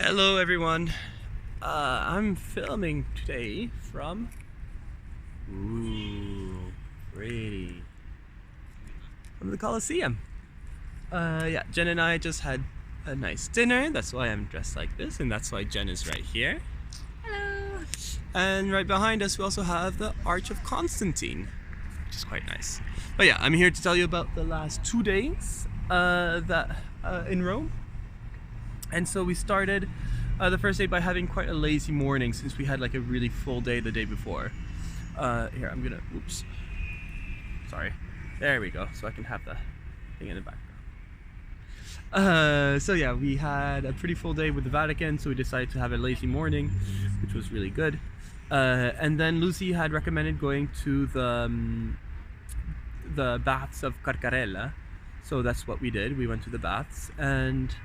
Hello everyone. I'm filming today from pretty from the Colosseum. Yeah, Jen and I just had a nice dinner. That's why I'm dressed like this, and that's why Jen is right here. Hello. And right behind us, we also have the Arch of Constantine, which is quite nice. But yeah, I'm here to tell you about the last 2 days in Rome. And so we started the first day by having quite a lazy morning since we had like a really full day the day before. Here, I'm gonna, oops. Sorry. There we go, so I can have the thing in the background. So yeah, we had a pretty full day with the Vatican, so we decided to have a lazy morning, which was really good. And then Lucy had recommended going to the baths of Carcarella. So that's what we did. We went to the baths, and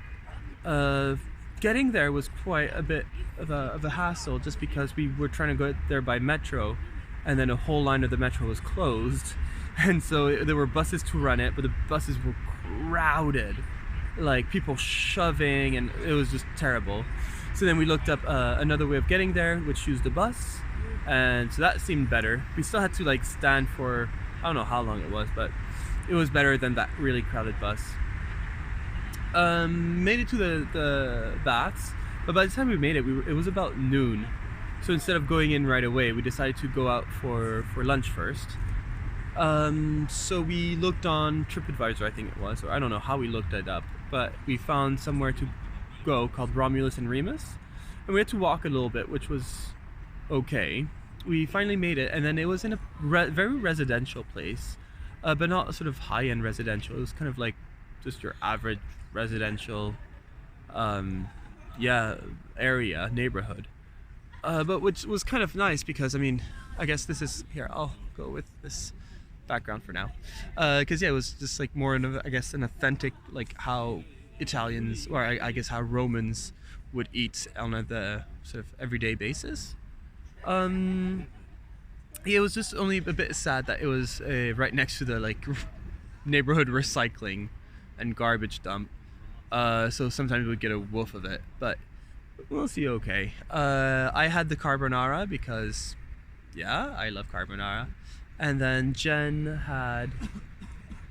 getting there was quite a bit of a hassle, just because we were trying to go there by metro, and then a whole line of the metro was closed, and so there were buses to run it, but the buses were crowded, like people shoving, and it was just terrible. So then we looked up another way of getting there, which used a bus, and so that seemed better. We still had to like stand for, I don't know how long it was, but it was better than that really crowded bus. Made it to the baths, but by the time we made it, it was about noon. So instead of going in right away, we decided to go out for lunch first. So we looked on TripAdvisor, I think it was, or I don't know how we looked it up, but we found somewhere to go called Romulus and Remus, and we had to walk a little bit, which was okay. We finally made it, and then it was in a very residential place, but not sort of high-end residential. It was kind of like just your average residential area, neighborhood, but which was kind of nice because, I mean, I guess this is, here, I'll go with this background for now, because yeah, it was just like more of, I guess, an authentic, like how Italians, or I guess how Romans would eat on the sort of everyday basis. Yeah, it was just only a bit sad that it was right next to the like neighborhood recycling and garbage dump, so sometimes we'd get a whiff of it, but we'll see. Okay, I had the carbonara because, yeah, I love carbonara, and then Jen had,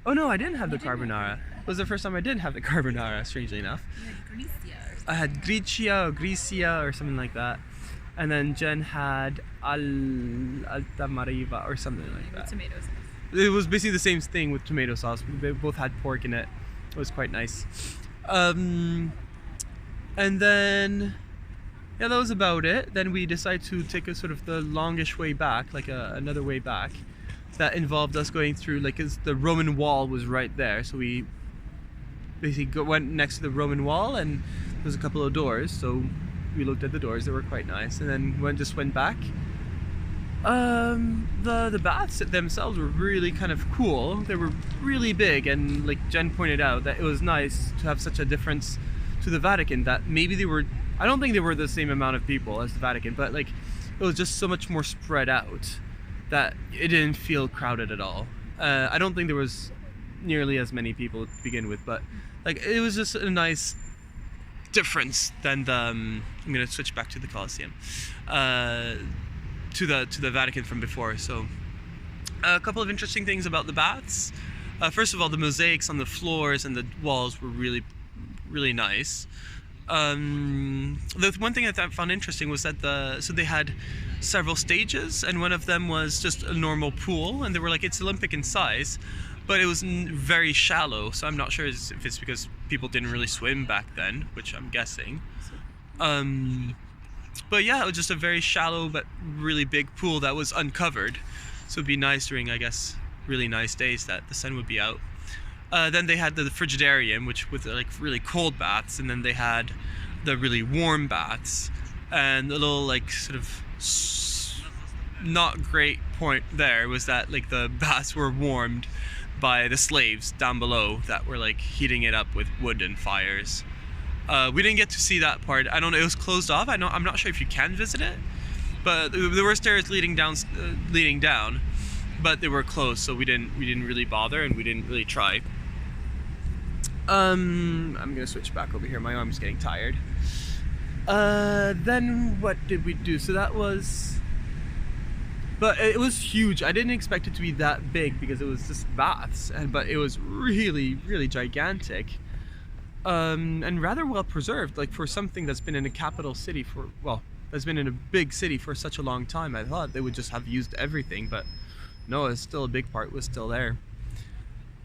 oh no, I didn't have the carbonara. It was the first time I didn't have the carbonara, strangely enough. I had Gricia or Gricia or something like that, and then Jen had Alta Mariva or something like that. Tomato sauce. It was basically the same thing with tomato sauce. They both had pork in it. It was quite nice. And then, yeah, that was about it. Then we decided to take a sort of the longish way back, like another way back. That involved us going through, like, the Roman wall was right there. So we basically went next to the Roman wall, and there was a couple of doors. So we looked at the doors. They were quite nice. And then just went back. The baths themselves were really kind of cool. They were really big, and like Jen pointed out, that it was nice to have such a difference to the Vatican, that maybe they were, I don't think they were the same amount of people as the Vatican, but like it was just so much more spread out that it didn't feel crowded at all. I don't think there was nearly as many people to begin with, but like it was just a nice difference than the I'm gonna switch back to the Colosseum, to the Vatican from before. So a couple of interesting things about the baths. First of all, the mosaics on the floors and the walls were really, really nice. The one thing that I found interesting was that so they had several stages, and one of them was just a normal pool, and they were like, it's Olympic in size, but it was very shallow. So I'm not sure if it's because people didn't really swim back then, which I'm guessing. But yeah, it was just a very shallow but really big pool that was uncovered. So it'd be nice during, I guess, really nice days that the sun would be out. Then they had the frigidarium, which with like really cold baths, and then they had the really warm baths. And the little like sort of not great point there was that like the baths were warmed by the slaves down below that were like heating it up with wood and fires. We didn't get to see that part. I don't know. It was closed off. I'm not sure if you can visit it, but there were stairs leading down, but they were closed, so we didn't really bother, and we didn't really try. I'm gonna switch back over here. My arm's getting tired. Then what did we do? So that was, but it was huge. I didn't expect it to be that big because it was just baths, but it was really, really gigantic, and rather well preserved. Like for something that's been in a capital city for, well, that's been in a big city for such a long time. I thought they would just have used everything, but no, it's still a big part was still there.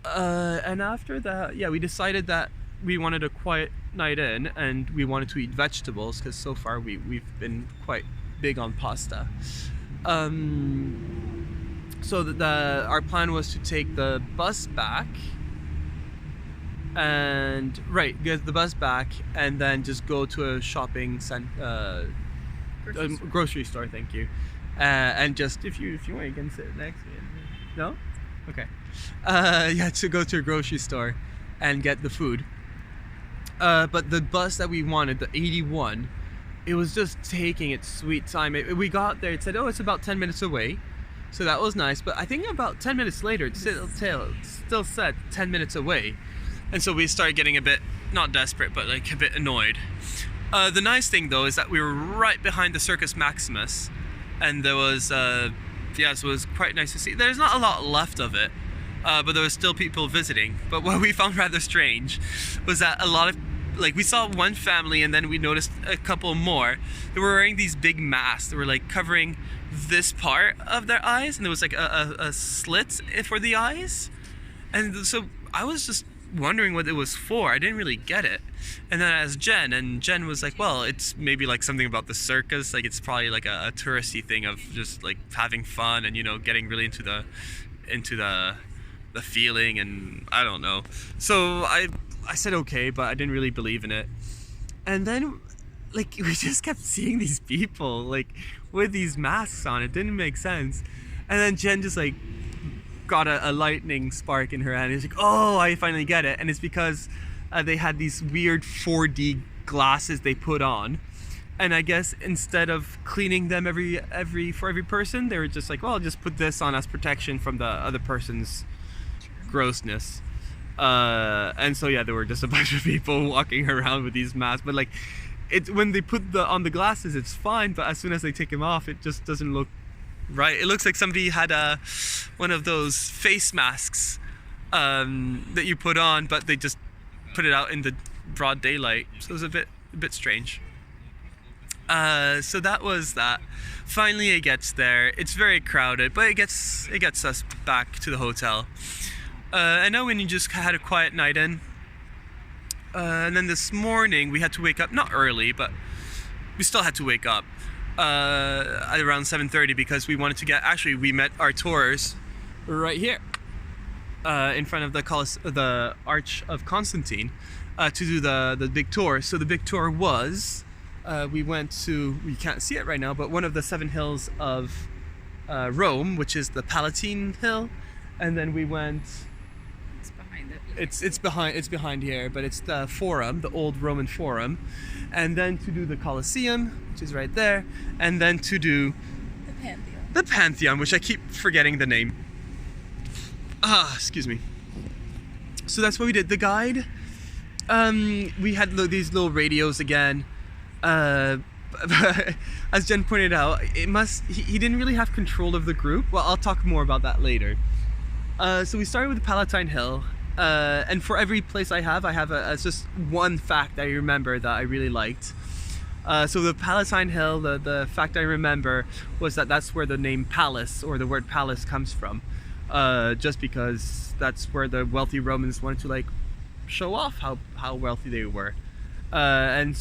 And after that, yeah, we decided that we wanted a quiet night in and we wanted to eat vegetables because so far we've been quite big on pasta. So our plan was to take the bus back and get the bus back and then just go to a shopping grocery store. Thank you. And just if you want, you can sit next to me. No? Okay. Yeah, to go to a grocery store and get the food. But the bus that we wanted, the 81, it was just taking its sweet time. We got there, it said, oh, it's about 10 minutes away. So that was nice. But I think about 10 minutes later, it still said 10 minutes away. And so we started getting a bit, not desperate, but like a bit annoyed. The nice thing though is that we were right behind the Circus Maximus. And there was, yeah, so it was quite nice to see. There's not a lot left of it. But there was still people visiting. But what we found rather strange was that a lot of, like, we saw one family and then we noticed a couple more. They were wearing these big masks that were like covering this part of their eyes, and there was like a slit for the eyes. And so I was just wondering what it was for. I didn't really get it. And then I asked Jen, and Jen was like, well, it's maybe like something about the circus. Like it's probably like a touristy thing of just like having fun and, you know, getting really into the feeling, and I don't know. So I said okay, but I didn't really believe in it. And then like we just kept seeing these people like with these masks on. It didn't make sense. And then Jen just like got a lightning spark in her hand. It's like, oh, I finally get it. And it's because they had these weird 4D glasses they put on. And I guess instead of cleaning them for every person, they were just like, well, I'll just put this on as protection from the other person's grossness. And so yeah, there were just a bunch of people walking around with these masks. But like, when they put on the glasses, it's fine. But as soon as they take them off, it just doesn't look right. It looks like somebody had one of those face masks that you put on, but they just put it out in the broad daylight. So it was a bit strange. So that was that. Finally it gets there. It's very crowded, but it gets us back to the hotel. And now when you just had a quiet night in. And then this morning we had to wake up, not early, but we still had to wake up at around 7:30 because we wanted to we met our tours right here in front of the Arch of Constantine to do the big tour. So the big tour was, we went to, we can't see it right now, but one of the 7 hills of Rome, which is the Palatine Hill. And then we went, it's behind here, but it's the Forum, the old Roman Forum. And then to do the Colosseum, which is right there. And then to do the Pantheon, which I keep forgetting the name. Excuse me. So that's what we did. The guide, we had these little radios again. As Jen pointed out, he didn't really have control of the group. Well, I'll talk more about that later. So we started with the Palatine Hill. And for every place I have just one fact I remember that I really liked. So the Palatine Hill, the fact I remember was that's where the name palace, or the word palace, comes from. Just because that's where the wealthy Romans wanted to like show off how wealthy they were. And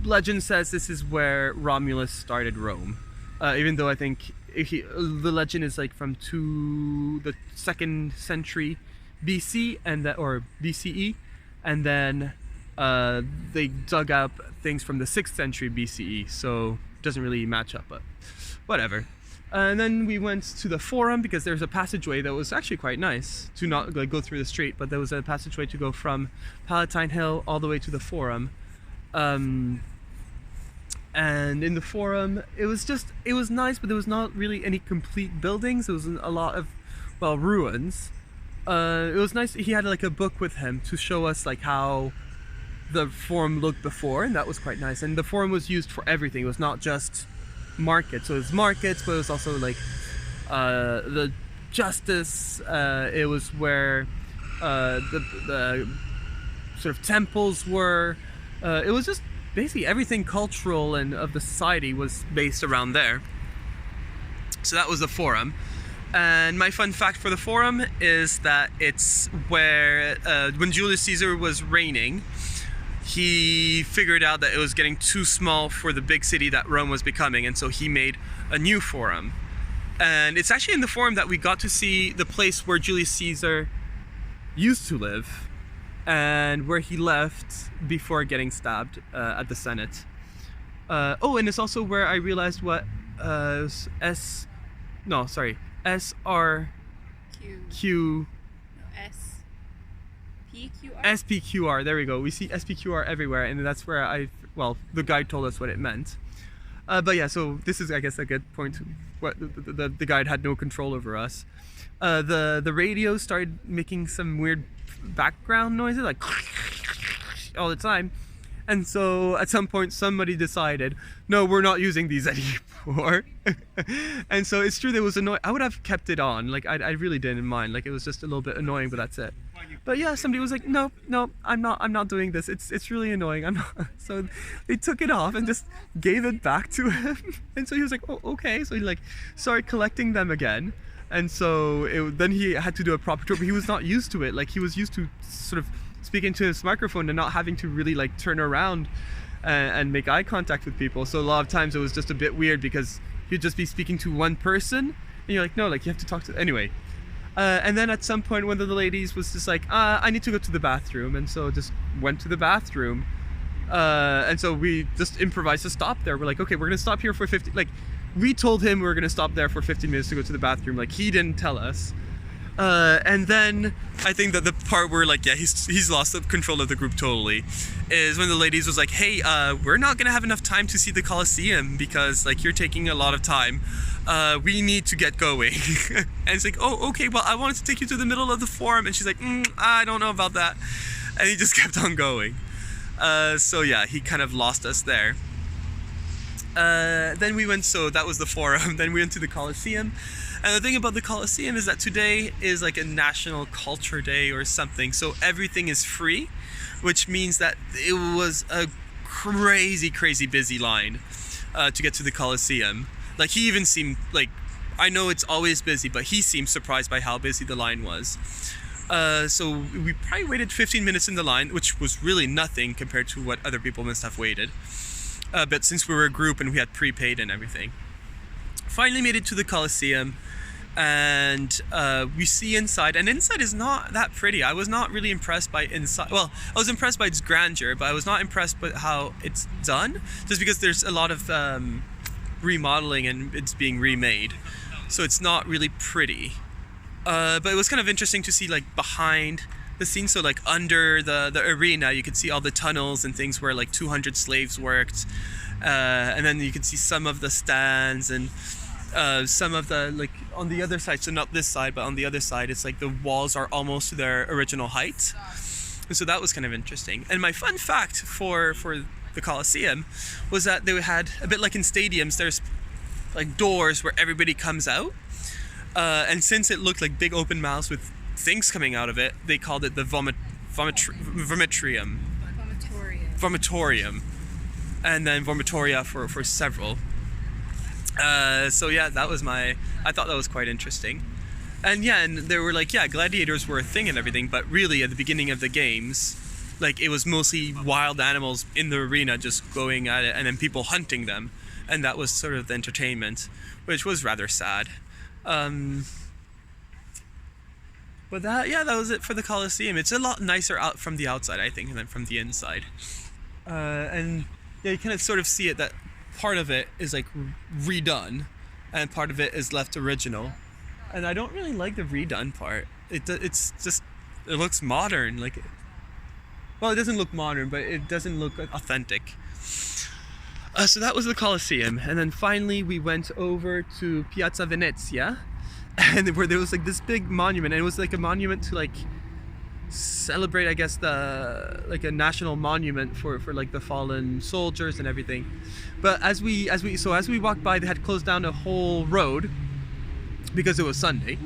legend says this is where Romulus started Rome. Even though I think the legend is like from the 2nd century BC or BCE, and then they dug up things from the 6th century BCE, so it doesn't really match up, but whatever. And then we went to the Forum because there's a passageway that was actually quite nice to not like go through the street, but there was a passageway to go from Palatine Hill all the way to the Forum. And in the Forum, it was nice, but there was not really any complete buildings. There was a lot of, well, ruins. It was nice. He had like a book with him to show us like how the forum looked before, and that was quite nice. And the forum was used for everything. It was not just markets. So it was markets, but it was also like the justice. It was where the sort of temples were. It was just basically everything cultural and of the society was based around there. So that was the forum. And my fun fact for the forum is that it's where when Julius Caesar was reigning, he figured out that it was getting too small for the big city that Rome was becoming, and so he made a new forum. And it's actually in the forum that we got to see the place where Julius Caesar used to live and where he left before getting stabbed at the Senate. Oh, and it's also where I realized what SRQ. SPQR, there we go. We see SPQR everywhere, and that's where the guide told us what it meant. But yeah, so this is, I guess, a good point. What the guide had no control over us. The radio started making some weird background noises, like all the time. And so at some point somebody decided, no, we're not using these anymore. And so it's true, there was annoying. I would have kept it on, like I really didn't mind, like it was just a little bit annoying, but that's it. But yeah, somebody was like, no, I'm not doing this, it's really annoying, I'm not. So they took it off and just gave it back to him. And so he was like, oh, okay. So he like started collecting them again. And so then he had to do a proper tour, but he was not used to it. Like he was used to sort of speaking to his microphone and not having to really like turn around and make eye contact with people. So a lot of times it was just a bit weird because he'd just be speaking to one person and you're like, no, like you have to talk to, anyway. And then at some point one of the ladies was just like, I need to go to the bathroom. And so just went to the bathroom. And so we just improvised to stop there. We're like, okay, we're gonna stop here for 50, like we told him we were gonna stop there for 15 minutes to go to the bathroom. Like he didn't tell us. And then I think that the part where like, yeah, he's lost the control of the group totally, is when the ladies was like, hey, we're not gonna have enough time to see the Colosseum because like you're taking a lot of time. We need to get going. And it's like, oh, okay, well, I wanted to take you to the middle of the forum. And she's like, I don't know about that. And he just kept on going. So yeah, he kind of lost us there. Then we went, so that was the forum. Then we went to the Colosseum. And the thing about the Colosseum is that today is like a national culture day or something. So everything is free, which means that it was a crazy, crazy busy line to get to the Colosseum. Like he even seemed like, I know it's always busy, but he seemed surprised by how busy the line was. So we probably waited 15 minutes in the line, which was really nothing compared to what other people must have waited. But since we were a group and we had prepaid and everything. Finally made it to the Colosseum, and we see inside, and inside is not that pretty. I was not really impressed by inside. Well, I was impressed by its grandeur, but I was not impressed by how it's done, just because there's a lot of remodeling and it's being remade, so it's not really pretty. But it was kind of interesting to see like behind the scenes, so like under the arena you could see all the tunnels and things where like 200 slaves worked, and then you could see some of the stands and some of the, like on the other side, so not this side but on the other side, it's like the walls are almost to their original height, and so that was kind of interesting. And my fun fact for the Colosseum was that they had, a bit like in stadiums, there's like doors where everybody comes out, and since it looked like big open mouths with things coming out of it, they called it the vomitorium, and then vomitoria for several. So yeah, that was I thought that was quite interesting. And yeah, and they were like, yeah, gladiators were a thing and everything, but really at the beginning of the games, like it was mostly wild animals in the arena just going at it and then people hunting them, and that was sort of the entertainment, which was rather sad. But that was it for the Colosseum. It's a lot nicer out from the outside, I think, than from the inside. And yeah, you kind of sort of see it that part of it is like redone and part of it is left original. And I don't really like the redone part. It's just, it looks modern. Like, well, it doesn't look modern, but it doesn't look authentic. So that was the Colosseum. And then finally we went over to Piazza Venezia, and where there was like this big monument, and it was like a monument to like celebrate, I guess, the like a national monument for like the fallen soldiers and everything. But as we walked by, they had closed down a whole road because it was Sunday,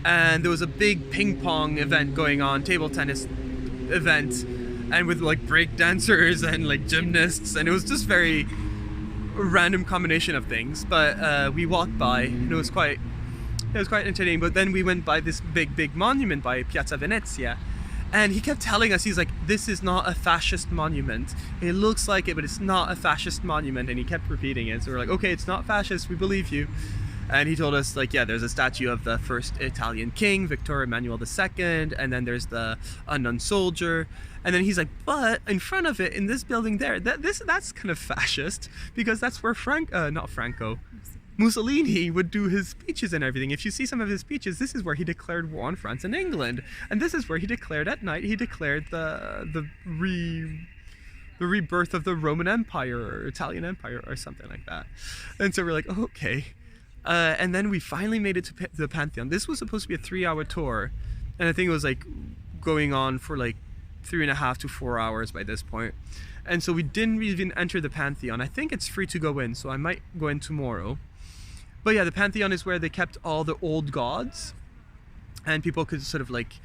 and there was a big ping pong event going on, table tennis event, and with like break dancers and like gymnasts, and it was just very random combination of things. But we walked by, and it was quite entertaining. But then we went by this big monument by Piazza Venezia, and he kept telling us, he's like, this is not a fascist monument. It looks like it, but it's not a fascist monument. And he kept repeating it. So we're like, okay, it's not fascist, we believe you. And he told us, like, yeah, there's a statue of the first Italian king, Victor Emmanuel II, and then there's the unknown soldier. And then he's like, but in front of it, in this building there, that's kind of fascist, because that's where Mussolini would do his speeches and everything. If you see some of his speeches, this is where he declared war on France and England. And this is where he declared at night, he declared the rebirth of the Roman Empire or Italian Empire or something like that. And so we're like, oh, okay. And then we finally made it to the Pantheon. This was supposed to be a 3-hour tour, and I think it was like going on for like 3.5 to 4 hours by this point. And so we didn't even enter the Pantheon. I think it's free to go in, so I might go in tomorrow. But yeah, the Pantheon is where they kept all the old gods, and people could sort of like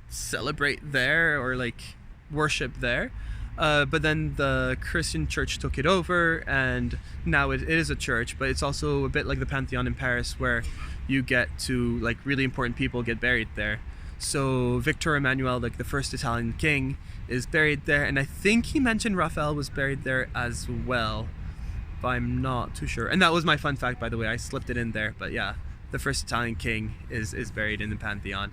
celebrate there or like worship there. But then the Christian church took it over, and now it is a church, but it's also a bit like the Pantheon in Paris, where you get to, like, really important people get buried there. So Victor Emmanuel, like the first Italian king, is buried there, and I think he mentioned Raphael was buried there as well, but I'm not too sure. And that was my fun fact, by the way, I slipped it in there. But yeah, the first Italian king is buried in the Pantheon.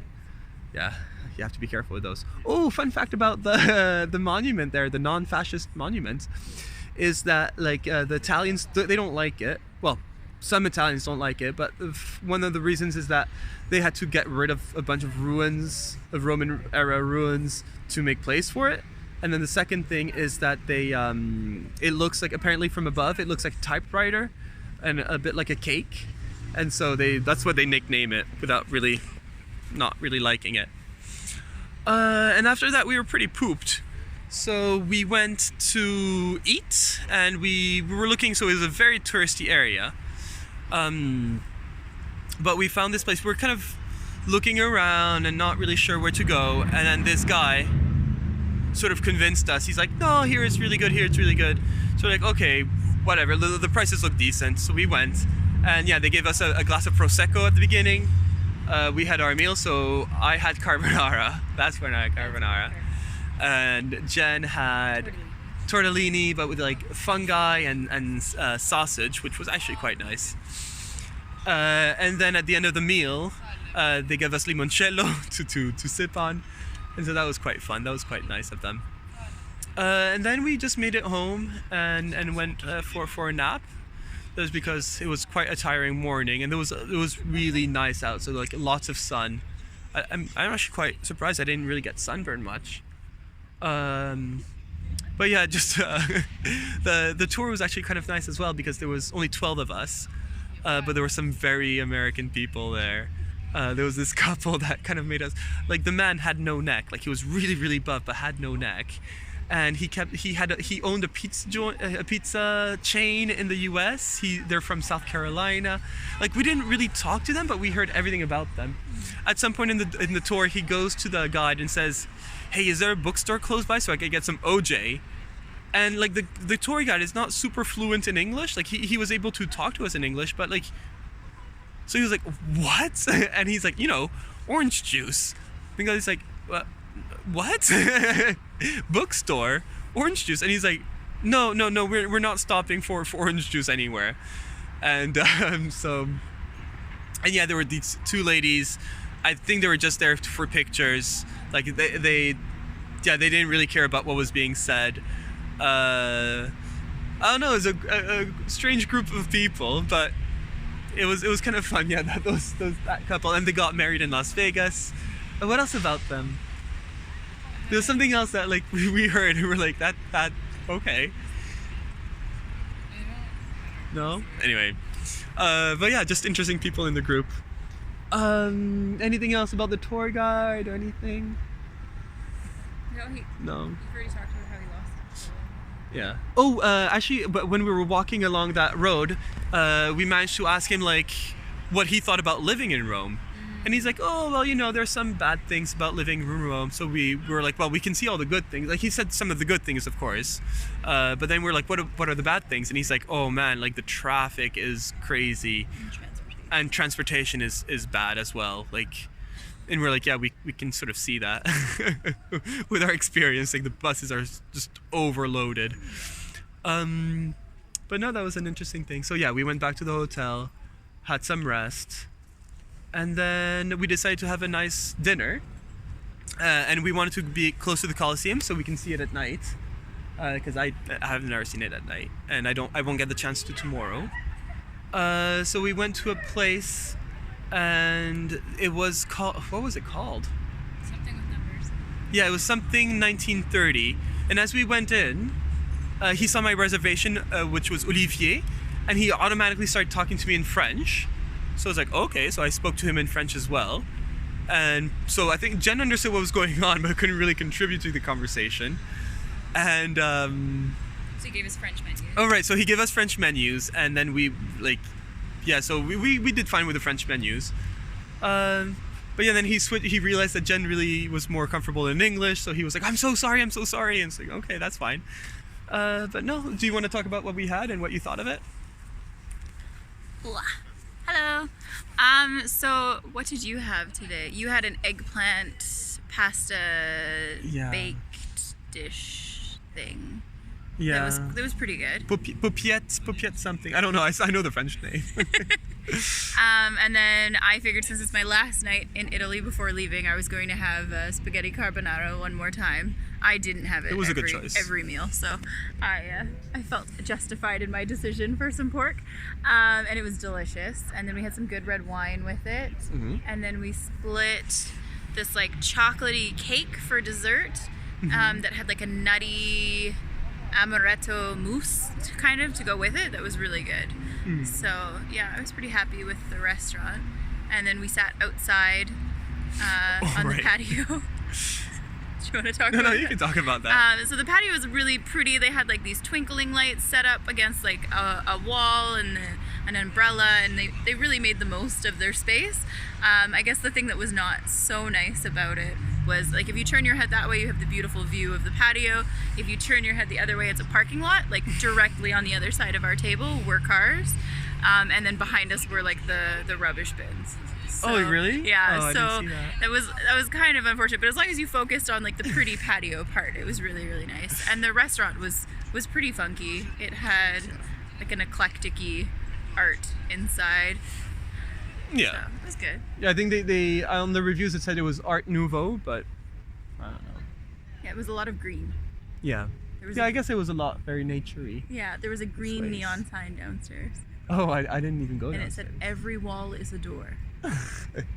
Yeah, you have to be careful with those. Oh, fun fact about the monument there, the non-fascist monument, is that like the Italians, they don't like it. Well, some Italians don't like it, but one of the reasons is that they had to get rid of a bunch of ruins, of Roman era ruins, to make place for it. And then the second thing is that they, it looks like, apparently from above, it looks like a typewriter and a bit like a cake. And so that's what they nickname it, without really, not really liking it. And after that, we were pretty pooped. So we went to eat, and we were looking, so it was a very touristy area. But we found this place. We were kind of looking around and not really sure where to go. And then this guy sort of convinced us. He's like, no, here it's really good, here it's really good. So we're like, okay, whatever, the prices look decent. So we went, and yeah, they gave us a glass of Prosecco at the beginning. We had our meal, so I had carbonara. That's when I had carbonara. And Jen had tortellini, but with like fungi and sausage, which was actually quite nice. And then at the end of the meal, they gave us limoncello to sip on. And so that was quite fun. That was quite nice of them. And then we just made it home and went for a nap. That was because it was quite a tiring morning, and it was really nice out. So like lots of sun. I'm actually quite surprised I didn't really get sunburned much. But yeah, just the tour was actually kind of nice as well, because there was only 12 of us, but there were some very American people there. There was this couple that kind of made us, like, the man had no neck, like he was really, really buff but had no neck, and he owned a pizza chain in the US. They're from South Carolina. Like, we didn't really talk to them, but we heard everything about them. At some point in the tour, he goes to the guide and says, hey, is there a bookstore close by so I could get some OJ? And like the tour guide is not super fluent in English. Like he was able to talk to us in English, but like, so he was like, what? And he's like, orange juice. Because he's like, what? Bookstore, orange juice. And he's like, no, we're not stopping for orange juice anywhere. And and yeah, there were these two ladies. I think they were just there for pictures. Like they didn't really care about what was being said. I don't know, it was a strange group of people, but it was kind of fun. Yeah, that couple, and they got married in Las Vegas. And what else about them? There was something else that like we heard, and we were like, that okay. No? Anyway. But yeah, just interesting people in the group. Anything else about the tour guide or anything? No, No. you've already talked about how he lost. Yeah. Oh, actually, but when we were walking along that road, we managed to ask him like what he thought about living in Rome. And he's like, oh, well, there's some bad things about living in Rome. So we were like, well, we can see all the good things. Like, he said some of the good things, of course. But then we're like, what are the bad things? And he's like, oh, man, like the traffic is crazy. And transportation is bad as well. Like, and we're like, yeah, we can sort of see that with our experience. Like, the buses are just overloaded. But no, that was an interesting thing. So yeah, we went back to the hotel, had some rest. And then we decided to have a nice dinner. And we wanted to be close to the Colosseum so we can see it at night. Because I have never seen it at night. And I won't get the chance to tomorrow. So we went to a place and it was called, what was it called? Something with numbers. Yeah, it was something 1930. And as we went in, he saw my reservation, which was Olivier. And he automatically started talking to me in French. So I was like, okay, so I spoke to him in French as well. And so I think Jen understood what was going on, but couldn't really contribute to the conversation. And So he gave us French menus. oh right, so he gave us French menus, and then we so we did fine with the French menus. But yeah, then he realized that Jen really was more comfortable in English, so he was like, I'm so sorry, and it's like, okay, that's fine. But no, do you want to talk about what we had and what you thought of it? Hello. So what did you have today? You had an eggplant pasta baked dish thing. Yeah. That was pretty good. Paupiette something. I don't know. I know the French name. And then I figured since it's my last night in Italy before leaving, I was going to have spaghetti carbonara one more time. I didn't have it. It was a good choice. Every meal, so I felt justified in my decision for some pork, and it was delicious. And then we had some good red wine with it, and then we split this like chocolatey cake for dessert that had like a nutty amaretto mousse kind of to go with it. That was really good. So yeah, I was pretty happy with the restaurant. And then we sat outside on the patio. Do you want to talk about that? No, you can talk about that. So the patio was really pretty. They had like these twinkling lights set up against like a wall and an umbrella, and they really made the most of their space. I guess the thing that was not so nice about it was like if you turn your head that way, you have the beautiful view of the patio. If you turn your head the other way, it's a parking lot. Like directly on the other side of our table were cars, and then behind us were like the rubbish bins. So, oh really? Yeah. Oh, so I didn't see that. that was kind of unfortunate, but as long as you focused on like the pretty patio part, it was really really nice. And the restaurant was pretty funky. It had like an eclectic-y art inside. Yeah. So it was good. Yeah, I think they on the reviews it said it was Art Nouveau, but I don't know. Yeah, it was a lot of green. Yeah. There was I guess it was a lot very naturey. Yeah, there was a green Place. neon sign downstairs. Oh, I didn't even go And it downstairs. said every wall is a door.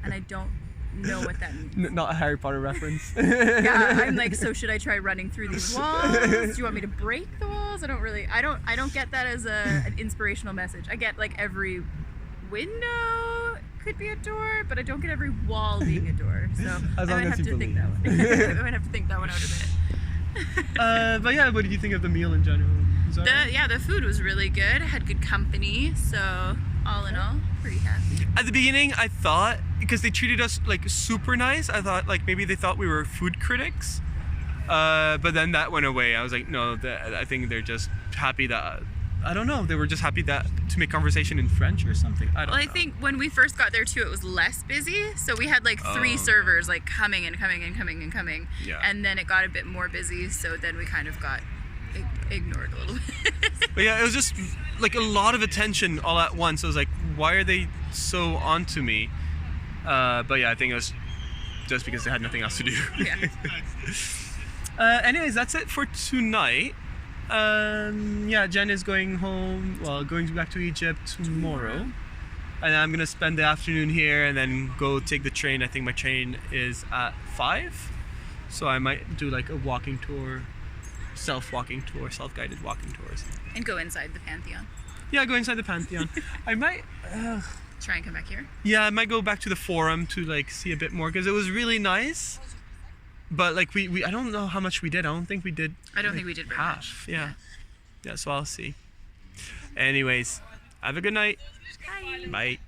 And I don't know what that means. Not a Harry Potter reference. Yeah, I'm like, so should I try running through these walls? Do you want me to break the walls? I don't get that as an inspirational message. I get like every window could be a door, but I don't get every wall being a door. So As I long might as have you to think believe. that one. I might have to think that one out a bit. But yeah, what did you think of the meal in general? The food was really good. Had good company. So all in all, pretty happy. At the beginning, I thought, because they treated us like super nice, I thought like maybe they thought we were food critics. But then that went away. I was like, no, I think they're just happy that, I don't know, they were just happy that to make conversation in French or something. I don't know. I think when we first got there too, it was less busy. So we had like three servers like coming and coming and coming and coming. Yeah. And then it got a bit more busy. So then we kind of got ignored a little bit. But yeah, it was just like a lot of attention all at once. I was like, why are they so onto me? But yeah, I think it was just because they had nothing else to do. Yeah. Anyways, that's it for tonight. Yeah, Jen is going home, going back to Egypt tomorrow. And I'm gonna spend the afternoon here and then go take the train. I think my train is at 5. So I might do like a walking tour, self-guided walking tours. And go inside the Pantheon. Yeah, go inside the Pantheon. I might, try and come back here. Yeah, I might go back to the forum to like see a bit more because it was really nice. But like we I don't know how much we did. I don't think we did. I don't think we did very half. much. Yeah. So I'll see. Anyways, have a good night. Bye. Bye.